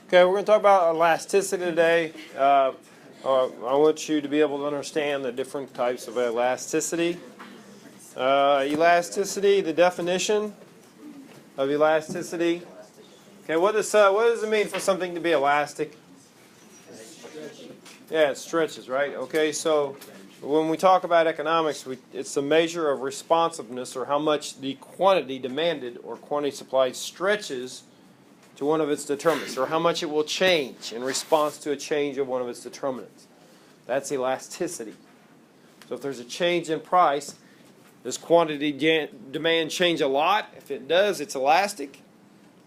Okay, we're going to talk about elasticity today. I want you to be able to understand the different types of elasticity. Elasticity, the definition of elasticity. Okay, what does it mean for something to be elastic? Yeah, it stretches, right? Okay, so when we talk about economics, it's the measure of responsiveness, or how much the quantity demanded or quantity supplied stretches to one of its determinants, or how much it will change in response to a change of one of its determinants. That's elasticity. So if there's a change in price, does quantity demand change a lot? If it does, it's elastic.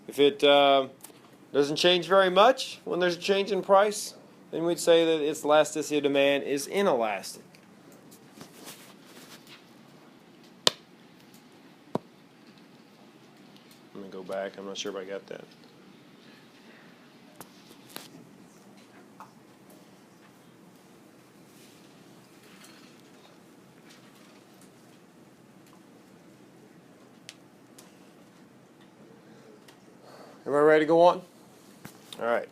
If it doesn't change very much when there's a change in price, then we'd say that its elasticity of demand is inelastic. Let me go back. I'm not sure if I got that. Everybody ready to go on? All right.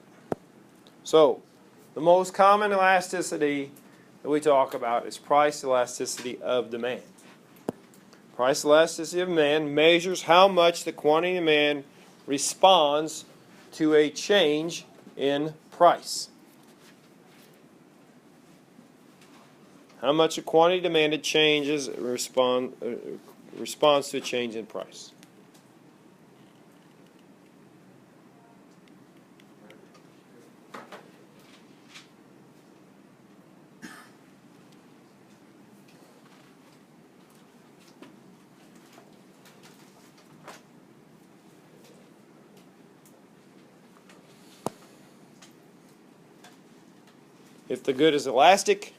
So, the most common elasticity that we talk about is price elasticity of demand. Price elasticity of demand measures how much the quantity of demand responds to a change in price. How much a quantity demanded changes responds to a change in price. If the good is elastic,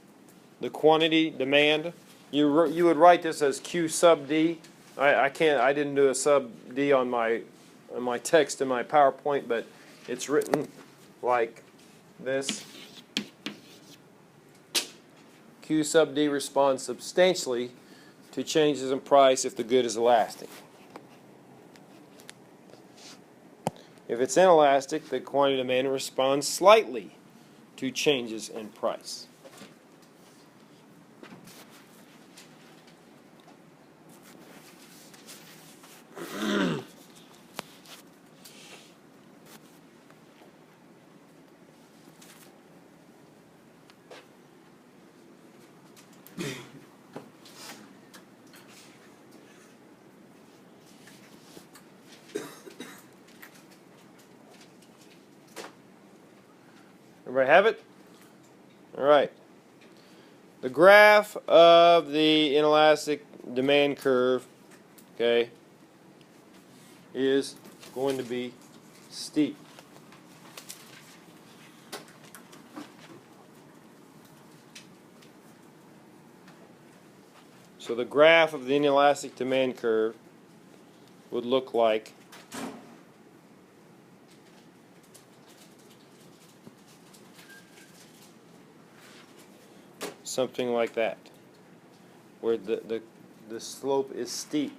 the quantity demand, you would write this as Q sub D. I didn't do a sub D on my text in my PowerPoint, but it's written like this. Q sub D responds substantially to changes in price if the good is elastic. If it's inelastic, the quantity demand responds slightly to changes in price. Everybody have it? All right. The graph of the inelastic demand curve, okay, is going to be steep. So the graph of the inelastic demand curve would look like something like that, where the slope is steep.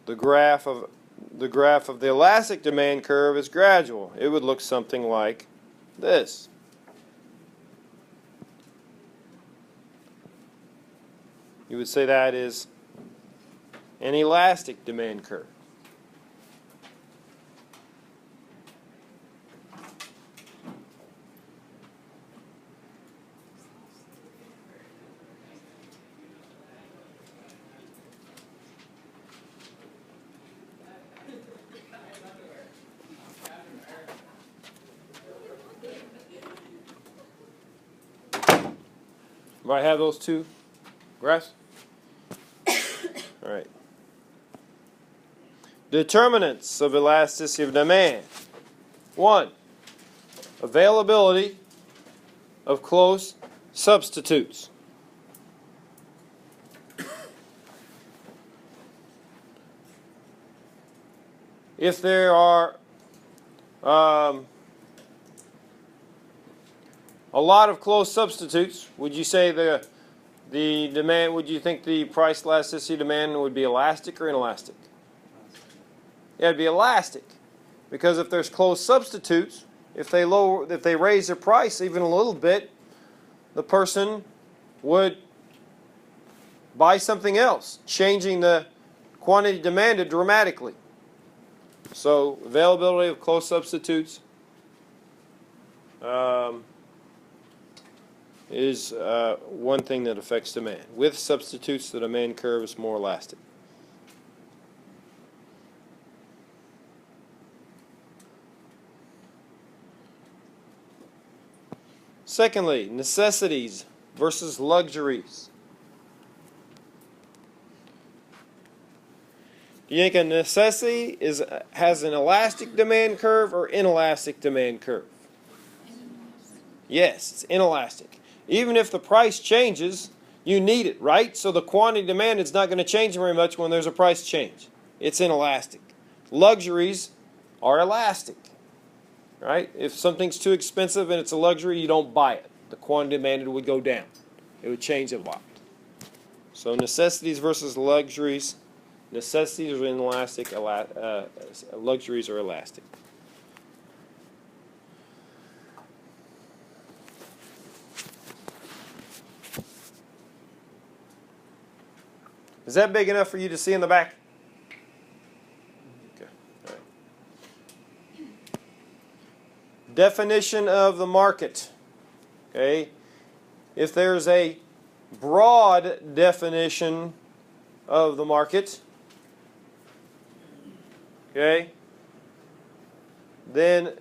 The graph of the elastic demand curve is gradual. It would look something like this. You would say that is an elastic demand curve. Might have those two graphs? All right. Determinants of elasticity of demand. 1. Availability of close substitutes. if there are a lot of close substitutes, would you say the demand, would you think the price elasticity demand would be elastic or inelastic? Yeah, it'd be elastic. Because if there's close substitutes, if they raise their price even a little bit, the person would buy something else, changing the quantity demanded dramatically. So availability of close substitutes is one thing that affects demand. With substitutes, the demand curve is more elastic. Secondly, necessities versus luxuries. Do you think a necessity has an elastic demand curve or inelastic demand curve? Yes, it's inelastic. Even if the price changes, you need it, right? So the quantity demand is not going to change very much when there's a price change. It's inelastic. Luxuries are elastic, right? If something's too expensive and it's a luxury, you don't buy it. The quantity demanded would go down. It would change a lot. So necessities versus luxuries. Necessities are inelastic, luxuries are elastic. Is that big enough for you to see in the back? Okay. All right. Definition of the market. Okay. If there's a broad definition of the market, okay, then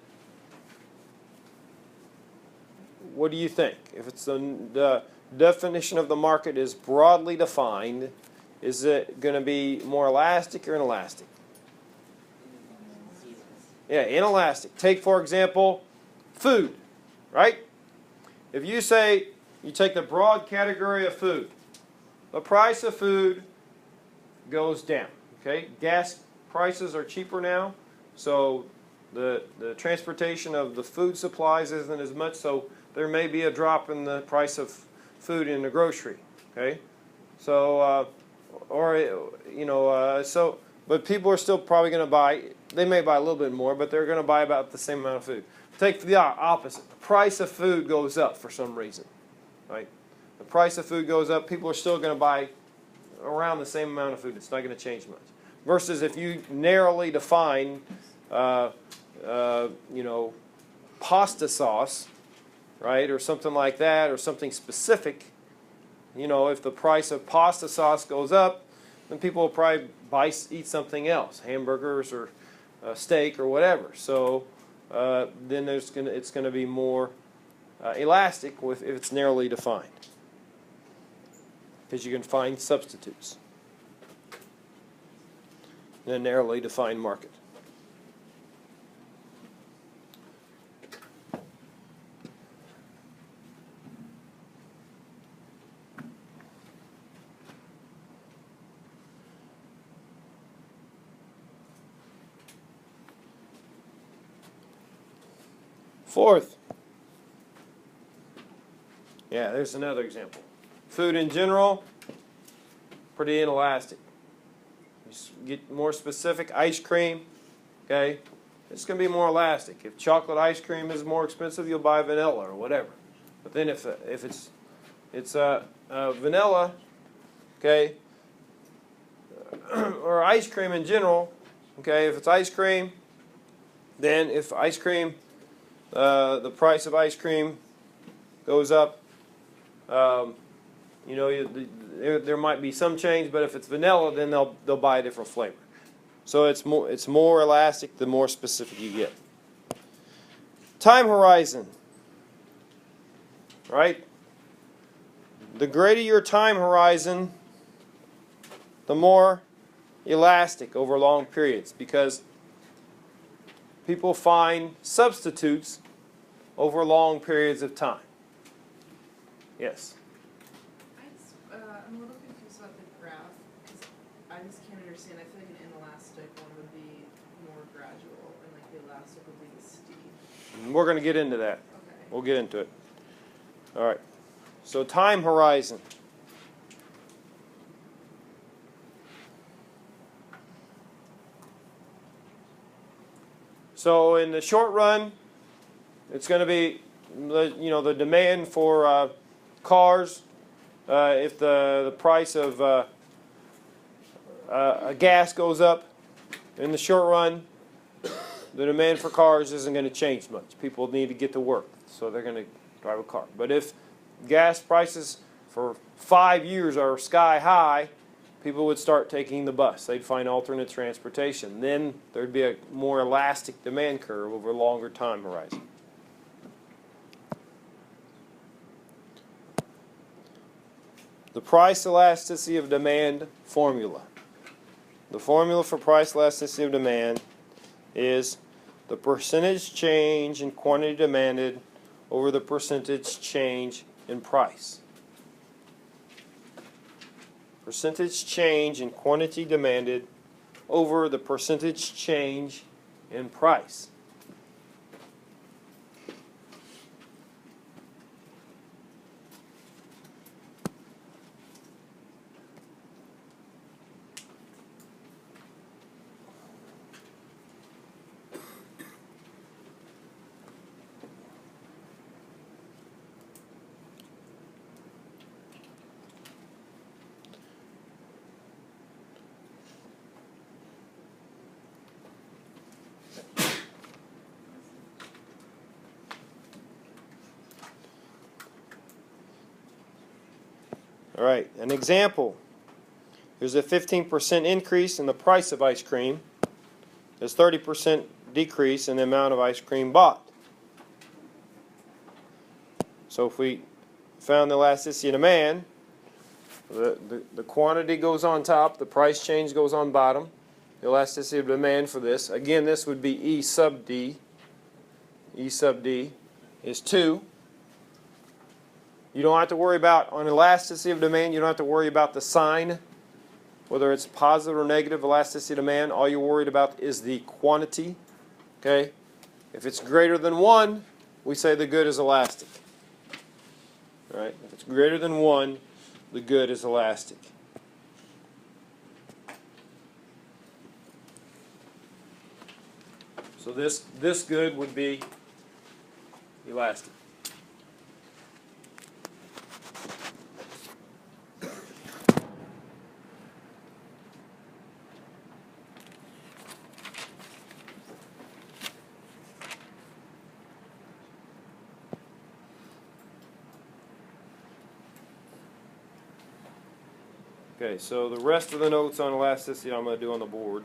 what do you think? If it's the definition of the market is broadly defined, is it going to be more elastic or inelastic? Yeah, inelastic. Take, for example, food, right? If you say you take the broad category of food, the price of food goes down, okay? Gas prices are cheaper now, so the transportation of the food supplies isn't as much, so there may be a drop in the price of food in the grocery, okay? So, but people are still probably going to buy, they may buy a little bit more, but they're going to buy about the same amount of food. Take the opposite. The price of food goes up for some reason, right? The price of food goes up, people are still going to buy around the same amount of food. It's not going to change much. Versus if you narrowly define, pasta sauce, right, or something like that, or something specific, if the price of pasta sauce goes up, then people will probably eat something else, hamburgers or steak or whatever. So then it's going to be more elastic if it's narrowly defined, because you can find substitutes in a narrowly defined market. Fourth, yeah, there's another example. Food in general, pretty inelastic. You get more specific, ice cream, okay, it's going to be more elastic. If chocolate ice cream is more expensive, you'll buy vanilla or whatever. But then if it's vanilla, okay, or ice cream in general, okay, if it's ice cream, then if ice cream, the price of ice cream goes up, there might be some change, but if it's vanilla, then they'll buy a different flavor. So it's more elastic the more specific you get. Time horizon, right? The greater your time horizon, the more elastic over long periods, because people find substitutes over long periods of time. Yes? I'm a little confused about the graph, because I just can't understand. I feel like an inelastic one would be more gradual, and like the elastic would be the steep. And we're going to get into that. Okay. We'll get into it. All right. So time horizon. So in the short run, it's going to be the demand for cars. If the price of gas goes up in the short run, the demand for cars isn't going to change much. People need to get to work, so they're going to drive a car. But if gas prices for 5 years are sky high, people would start taking the bus. They'd find alternate transportation. Then there'd be a more elastic demand curve over a longer time horizon. The price elasticity of demand formula. The formula for price elasticity of demand is the percentage change in quantity demanded over the percentage change in price. Percentage change in quantity demanded over the percentage change in price. All right, an example. There's a 15% increase in the price of ice cream. There's 30% decrease in the amount of ice cream bought. So if we found the elasticity of demand, the quantity goes on top, the price change goes on bottom. The elasticity of demand for this, again, this would be E sub D. E sub D is 2. You don't have to worry about, on elasticity of demand, you don't have to worry about the sign, whether it's positive or negative elasticity of demand. All you're worried about is the quantity. Okay? If it's greater than 1, we say the good is elastic. All right? If it's greater than 1, the good is elastic. So this good would be elastic. Okay, so the rest of the notes on elasticity I'm going to do on the board.